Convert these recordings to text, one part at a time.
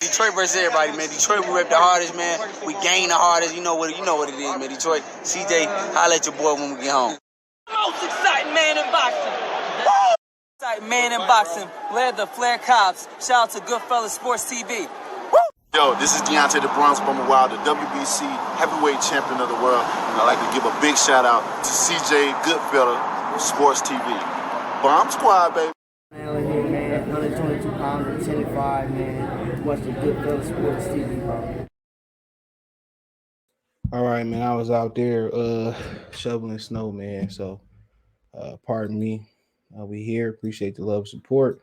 Detroit versus everybody, man. Detroit, we rep the hardest, man. We gain the hardest. You know what it is, man. Detroit, CJ, holla at your boy when we get home. Most exciting man in boxing. Exciting man in boxing. Led the Flair Cops. Shout out to Goodfellas Sports TV. Yo, this is Deontay the Bronx Bummer Wild, the WBC heavyweight champion of the world. And I'd like to give a big shout out to CJ Goodfellas Sports TV. Bomb Squad, baby. Man, here, man. 122 pounds, 10-5, man. Watch the Goodfellas Sports TV, bro. All right, man. I was out there shoveling snow, man. So, pardon me. We here. Appreciate the love and support.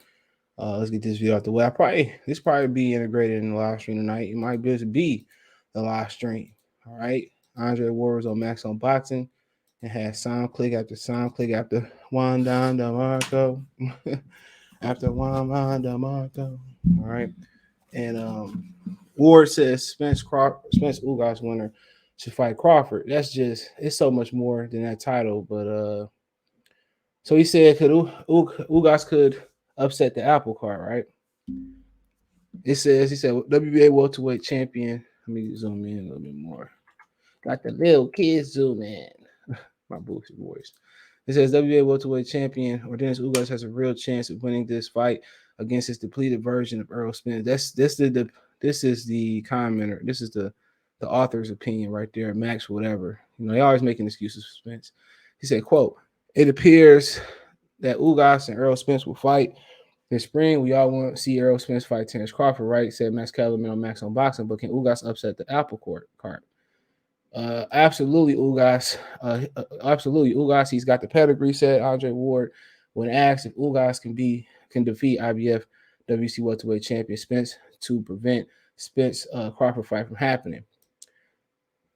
Let's get this video out the way. This probably be integrated in the live stream tonight. It might just be the live stream. All right. Andre Ward was on Max on Boxing and had sound click after Juan Don DeMarco. After Juan DeMarco. All right. And Ward says Spence Ugas winner should fight Crawford. It's so much more than that title. But so he said Ugas could upset the apple cart, right? He said WBA welterweight champion. Let me zoom in a little bit more. Got the little kids zoom in. My bullshit voice. It says WBA welterweight champion Dennis Ugas has a real chance of winning this fight against his depleted version of Errol Spence. This is the commenter. This is the author's opinion right there. Max, whatever. They always making excuses for Spence. He said, quote, "It appears that Ugas and Errol Spence will fight this spring. We all want to see Errol Spence fight Terence Crawford, right?" Said Max Kellerman on Max on Boxing. But can Ugas upset the apple cart? Absolutely, Ugas. Absolutely, Ugas. He's got the pedigree, said Andre Ward when asked if Ugas can defeat IBF WC welterweight champion Spence to prevent Spence Crawford fight from happening.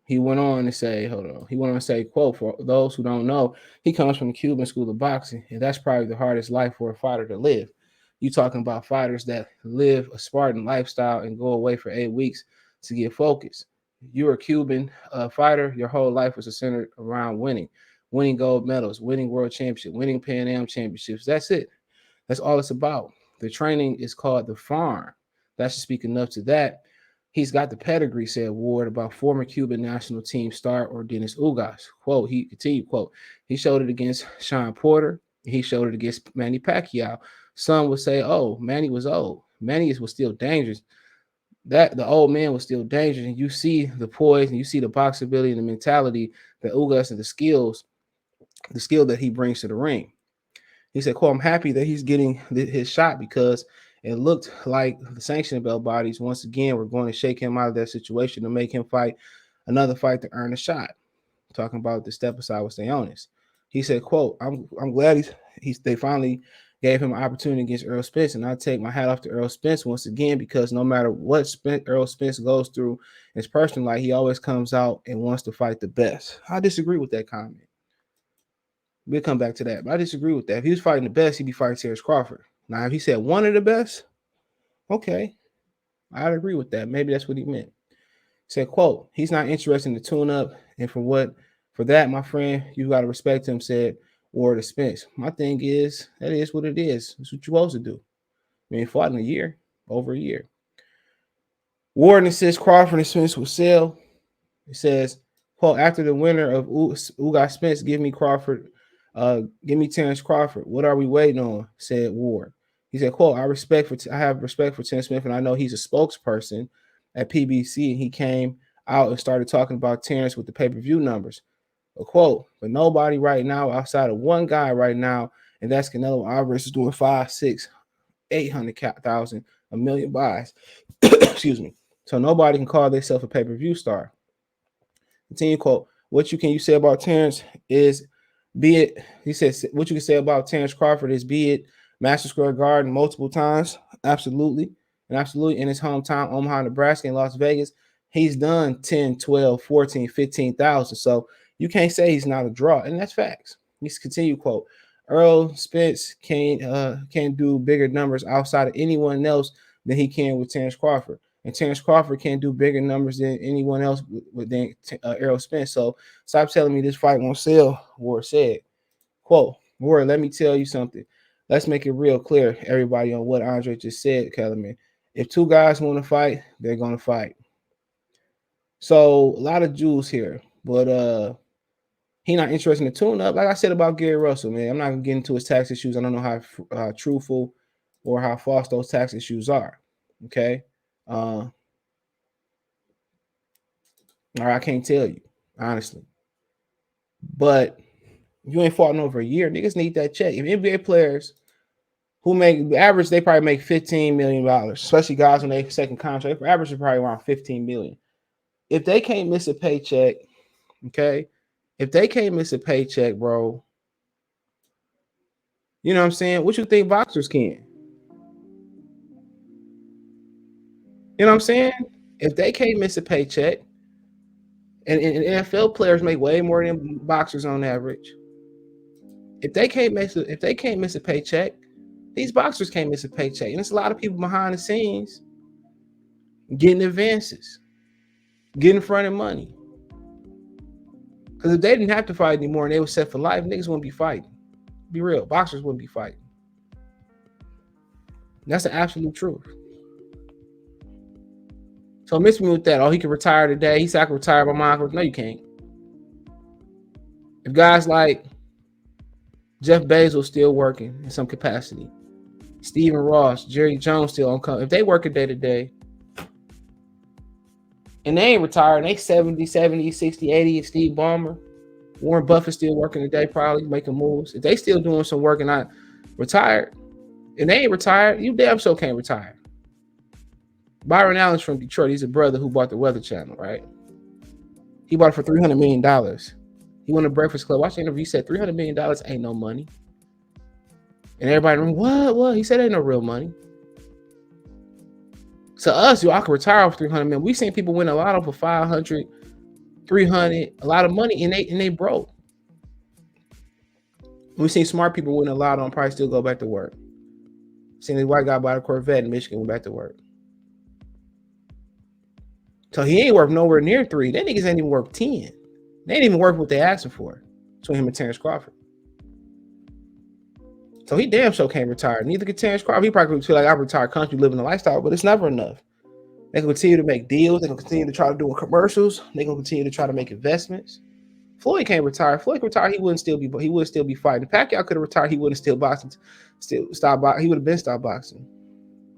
He went on to say, quote, "For those who don't know, he comes from the Cuban school of boxing, and that's probably the hardest life for a fighter to live. You talking about fighters that live a Spartan lifestyle and go away for 8 weeks to get focused. You're a Cuban fighter. Your whole life was centered around winning gold medals, winning world championship, winning Pan Am championships. That's it. That's all it's about. The training is called the farm. That should speak enough to that. He's got the pedigree," said Ward about former Cuban national team star Dennis Ugas. Quote, he continued, quote, "He showed it against Sean Porter. He showed it against Manny Pacquiao. Some would say, oh, Manny was old. Manny was still dangerous. That the old man was still dangerous. And you see the poise and you see the box ability and the mentality that Ugas and the skill that he brings to the ring." He said, quote, "I'm happy that he's getting his shot because it looked like the sanctioning belt bodies once again were going to shake him out of that situation to make him fight another fight to earn a shot." Talking about the step aside with Sionis. He said, quote, I'm glad they finally gave him an opportunity against Errol Spence, and I take my hat off to Errol Spence once again because no matter what Errol Spence goes through in his personal life, he always comes out and wants to fight the best." I disagree with that comment. We'll come back to that, but I disagree with that. If he was fighting the best, he'd be fighting Terence Crawford. Now, if he said one of the best, okay, I'd agree with that. Maybe that's what he meant. He said, quote, "He's not interested in the tune-up, and for that, my friend, you got to respect him," said Ward to Spence. My thing is, that is what it is. It's what you're supposed to do. I mean, he fought in over a year. Ward insists Crawford and Spence will sell. He says, quote, "After the winner of Ugas Spence, give me Terence Crawford. What are we waiting on?" said Ward. He said, quote, I have respect for Terence Smith, and I know he's a spokesperson at PBC, and he came out and started talking about Terence with the pay-per-view numbers. A quote, "But nobody right now outside of one guy right now, and that's Canelo Alvarez, is doing 5, 6, 800,000, a million buys." Excuse me. "So nobody can call themselves a pay-per-view star." Continue, quote, "What can you say about Terence is, be it," he says, "what you can say about Terence Crawford is, be it Madison Square Garden multiple times, absolutely. And absolutely in his hometown, Omaha, Nebraska, and Las Vegas, he's done 10, 12, 14, 15,000. So you can't say he's not a draw. And that's facts." He's continued, quote, "Errol Spence can do bigger numbers outside of anyone else than he can with Terence Crawford. And Terence Crawford can't do bigger numbers than anyone else than Errol Spence. So stop telling me this fight won't sell," Ward said. Quote, "Ward, let me tell you something. Let's make it real clear, everybody, on what Andre just said, Kellerman. If two guys want to fight, they're gonna fight. So a lot of Jews here, but he not interested in the tune-up. Like I said about Gary Russell, man, I'm not gonna get into his tax issues. I don't know how truthful or how false those tax issues are. Okay, or I can't tell you honestly. But if you ain't fought in over a year, niggas need that check. If NBA players who make average, they probably make $15 million, especially guys when they second contract. Average is probably around $15 million. If they can't miss a paycheck, okay, if they can't miss a paycheck, bro, you know what I'm saying? What you think boxers can? You know what I'm saying? If they can't miss a paycheck, and NFL players make way more than boxers on average. If they can't miss a paycheck, these boxers can't miss a paycheck. And there's a lot of people behind the scenes getting advances, getting fronted money. Because if they didn't have to fight anymore and they were set for life, niggas wouldn't be fighting. Be real, boxers wouldn't be fighting. That's the absolute truth. So miss me with that. Oh, he can retire today. He said I can retire by my uncle. No, you can't. If guys like Jeff Bezos still working in some capacity, Stephen Ross, Jerry Jones still on come. If they work a day to day and they ain't retired, they 70, 60, 80, Steve Ballmer, Warren Buffett still working today, probably making moves. If they still doing some work and not retired, and they ain't retired, you damn sure can't retire. Byron Allen's from Detroit. He's a brother who bought the Weather Channel, right? He bought it for $300 million. He went to Breakfast Club. Watch the interview. He said $300 million ain't no money. And everybody in the room, what? He said ain't no real money. To us, I could retire off $300 million. We've seen people win a lot over 500, 300, a lot of money, and they broke. We've seen smart people win a lot on probably still go back to work. Seen this white guy buy a Corvette in Michigan, went back to work. So he ain't worth nowhere near 3. That niggas ain't even worth 10. They ain't even worth what they asking for between him and Terrence Crawford. So he damn sure can't retire. Neither can Terrence Crawford. He probably feel like I retired country living a lifestyle, but it's never enough. They can continue to make deals. They can continue to try to do commercials. They can continue to try to make investments. Floyd can't retire. Floyd could retire. He would still be fighting. Pacquiao could have retired. He wouldn't still boxing. Still stop boxing. He would have been stopped boxing.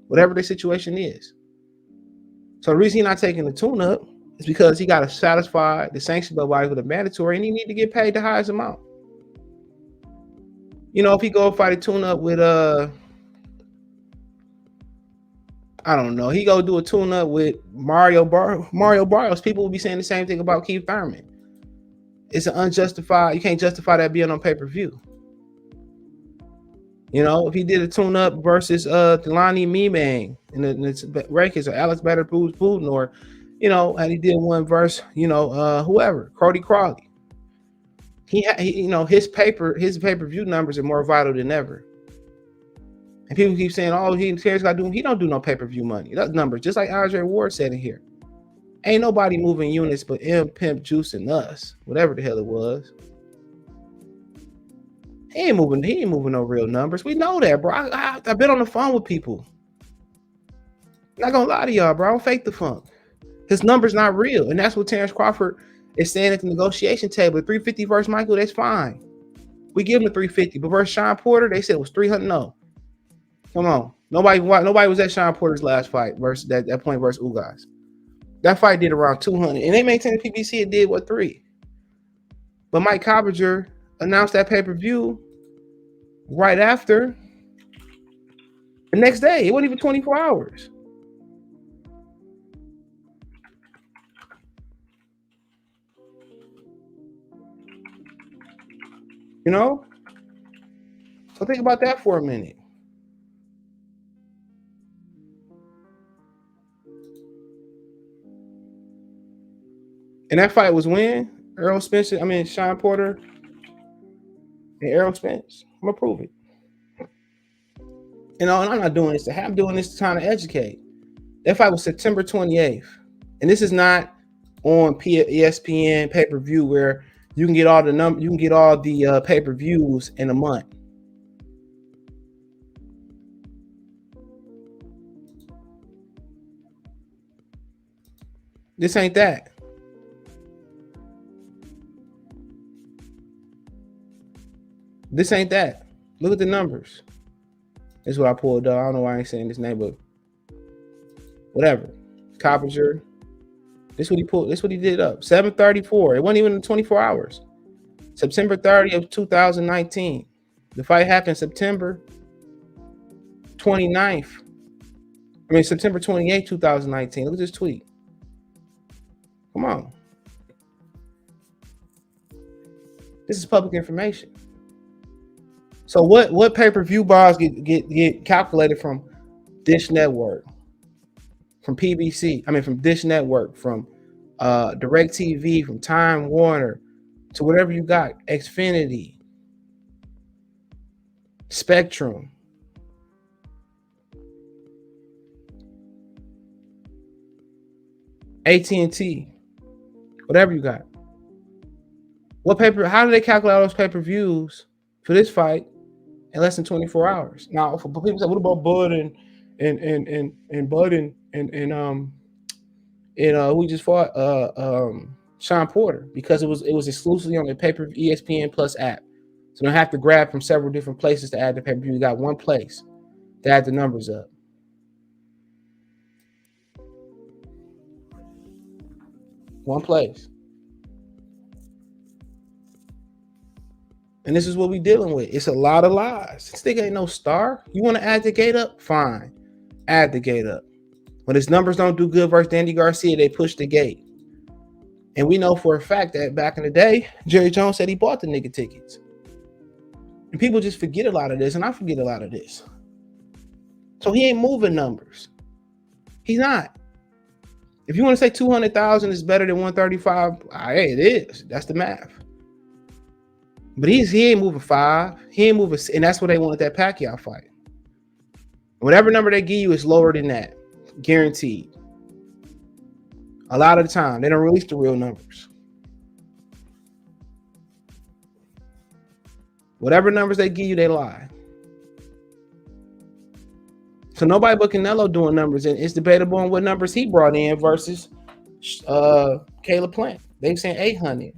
Whatever the situation is. So the reason he's not taking the tune-up is because he got to satisfy the sanction body with a mandatory, and he need to get paid the highest amount. You know, if he go fight a tune-up with I don't know, he go do a tune-up with Mario Barrios, people will be saying the same thing about Keith Thurman. It's an unjustified. You can't justify that being on pay-per-view. You know, if he did a tune-up versus Delani Mimang in the rankings, or Alex Bader-Putin, or, you know, and he did one verse, you know, whoever, Cody Crawley. He you know, his pay-per-view numbers are more vital than ever. And people keep saying, "Oh, Terrence got to do." He don't do no pay-per-view money. That numbers, just like Andre Ward said in here. Ain't nobody moving units but M, Pimp, Juice, and us, whatever the hell it was. He ain't moving no real numbers. We know that, bro. I've been on the phone with people. Not gonna lie to y'all, bro. I don't fake the funk. His numbers not real, and that's what Terrence Crawford is saying at the negotiation table. 350 versus Michael, that's fine. We give him the 350, but versus Sean Porter, they said it was 300. No, come on. Nobody was at Sean Porter's last fight versus that point versus Ugas. That fight did around 200, and they maintained the PBC. It did what, 3? But Mike Coppinger announced that pay-per-view right after the next day. It wasn't even 24 hours. You know? So think about that for a minute. And that fight was when? Sean Porter and Errol Spence. I'm going to prove it. You know, and I'm not doing this I'm doing this to trying to educate. That fight was September 28th. And this is not on ESPN pay-per-view where you can get all the pay-per-views in a month. This ain't that. This ain't that. Look at the numbers. This is what I pulled up. I don't know why I ain't saying this name, but whatever. Coppinger. This is what he pulled. This is what he did up. 7:34. It wasn't even 24 hours. September 30th, 2019. The fight happened September 29th. September 28th, 2019. Look at this tweet. Come on. This is public information. So what pay-per-view bars get calculated from Dish Network, from PBC, from Dish Network, from DirecTV, from Time Warner, to whatever you got, Xfinity, Spectrum, AT&T, whatever you got. How do they calculate all those pay-per-views for this fight in less than 24 hours? Now, for people say, what about Bud and Bud and who just fought Sean Porter? Because it was exclusively on the pay-per-view ESPN Plus app. So they don't have to grab from several different places to add the pay-per-view. You got one place to add the numbers up. One place. And this is what we dealing with. It's a lot of lies. This nigga ain't no star. You want to add the gate up? Fine. Add the gate up. When his numbers don't do good versus Andy Garcia, they push the gate. And we know for a fact that back in the day, Jerry Jones said he bought the nigga tickets. And people just forget a lot of this, and I forget a lot of this. So he ain't moving numbers. He's not. If you want to say 200,000 is better than 135, hey, it is. That's the math. But he ain't moving 5. He ain't moving, and that's what they wanted that Pacquiao fight. Whatever number they give you is lower than that, guaranteed. A lot of the time, they don't release the real numbers. Whatever numbers they give you, they lie. So nobody but Canelo doing numbers, and it's debatable on what numbers he brought in versus Caleb Plant. They were saying 800.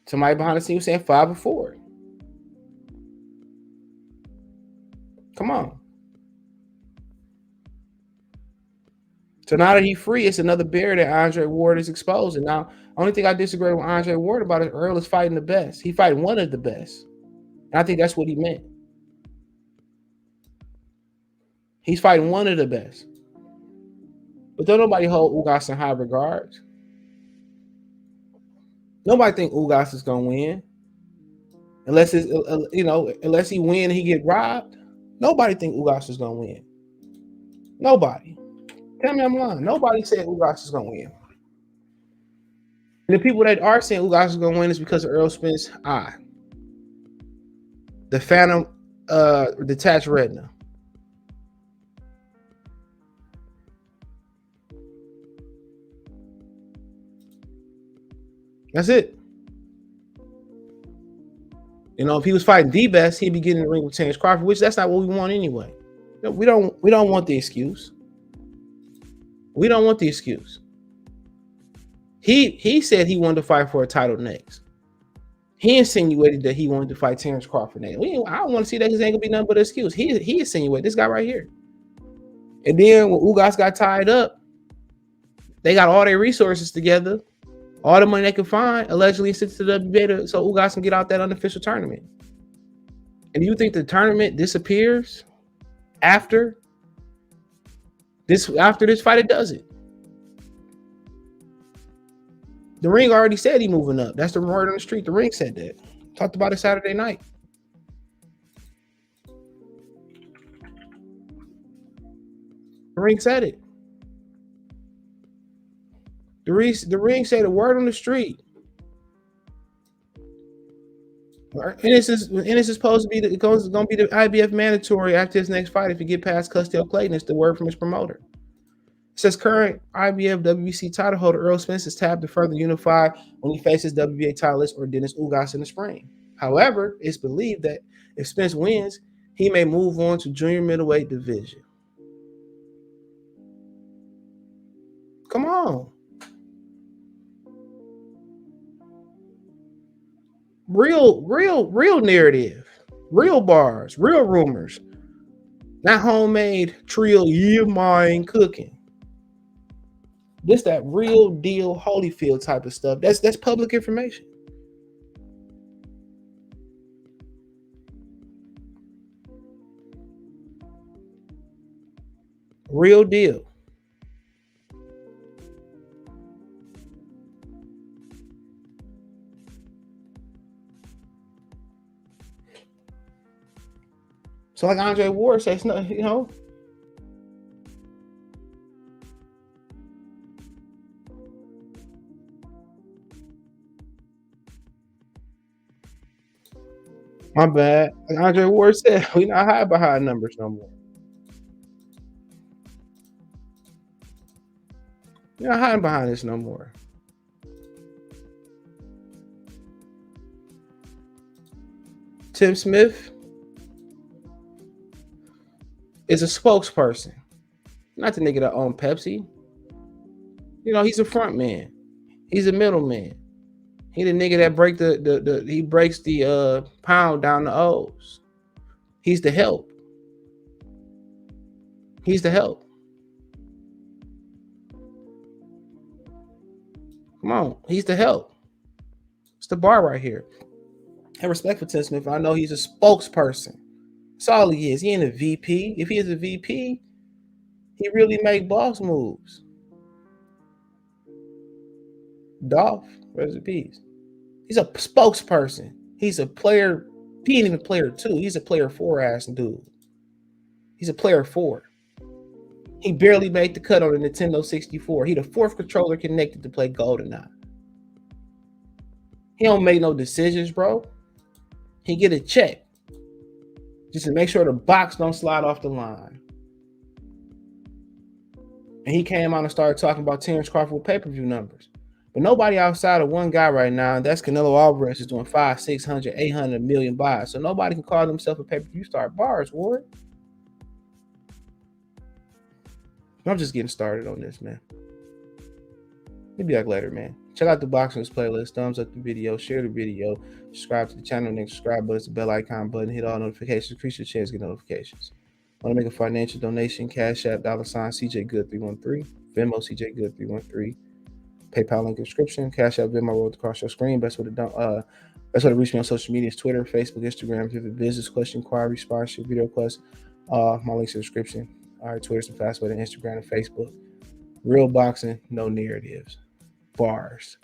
Somebody behind the scenes was saying 5 or 4. Come on. So now that he's free, it's another barrier that Andre Ward is exposing. Now, only thing I disagree with Andre Ward about is Errol is fighting the best. He fighting one of the best. And I think that's what he meant. He's fighting one of the best. But don't nobody hold Ugas in high regards. Nobody think Ugas is gonna win, unless it's unless he win and he get robbed. Nobody think Ugas is gonna win. Nobody. Tell me I'm lying. Nobody said Ugas is gonna win. And the people that are saying Ugas is gonna win is because of Errol Spence's eye, the phantom detached retina. That's it. If he was fighting the best, he'd be getting in the ring with Terrence Crawford, which that's not what we want anyway. We don't want the excuse. We don't want the excuse. He said he wanted to fight for a title next. He insinuated that he wanted to fight Terrence Crawford next. I don't want to see that because it ain't gonna be nothing but an excuse. He insinuated, this guy right here. And then when Ugas got tied up, they got all their resources together. All the money they can find, allegedly sits to the WBA so Ugas can get out that unofficial tournament. And you think the tournament disappears after this fight? It doesn't. The Ring already said he moving up. That's the word on the street. The Ring said that. Talked about it Saturday night. The Ring said it. The Ring said a word on the street. And this is supposed to be it's going to be the IBF mandatory after his next fight if he get past Custell Clayton. It's the word from his promoter. It says current IBF WBC title holder Errol Spence is tapped to further unify when he faces WBA titleist or Dennis Ugas in the spring. However, it's believed that if Spence wins, he may move on to junior middleweight division. Come on. Real narrative, real bars, real rumors, not homemade trill year mine cooking. This that real deal Holyfield type of stuff. That's public information. Real deal. So like Andre Ward says, no, you know. My bad. Like Andre Ward said, we not hide behind numbers no more. You're not hiding behind this no more. Tim Smith is a spokesperson, not the nigga that own Pepsi. You know, he's a front man. He's a middleman. He the nigga that breaks the pound down the O's. He's the help. He's the help. Come on, he's the help. It's the bar right here. I have respect for Tim Smith. I know he's a spokesperson. That's all he is. He ain't a VP. If he is a VP, he really make boss moves. Dolph, rest in peace. He's a spokesperson. He's a player. He ain't even player 2. He's a player 4 ass dude. He's a player 4. He barely made the cut on the Nintendo 64. He the 4th controller connected to play GoldenEye. He don't make no decisions, bro. He get a check just to make sure the box don't slide off the line. And he came out and started talking about Terrence Crawford pay-per-view numbers. But nobody outside of one guy right now, that's Canelo Alvarez, is doing 500, 600, 800 million buys. So nobody can call themselves a pay-per-view star. Bars, Ward. I'm just getting started on this, man. We'll be back later, man. Check out the Boxing News playlist. Thumbs up the video. Share the video. Subscribe to the channel. Next subscribe button, the bell icon button. Hit all notifications. Increase your chance to get notifications. Want to make a financial donation? Cash App, $ CJ Good 313. Venmo CJ Good 313. PayPal link in description. Cash App, Venmo rolled across your screen. Best way to reach me on social media is Twitter, Facebook, Instagram. If you have a business question, inquiry, sponsorship, video request, my links in the description. All right, Twitter's the fast way to Instagram and Facebook. Real boxing, no narratives. Bars.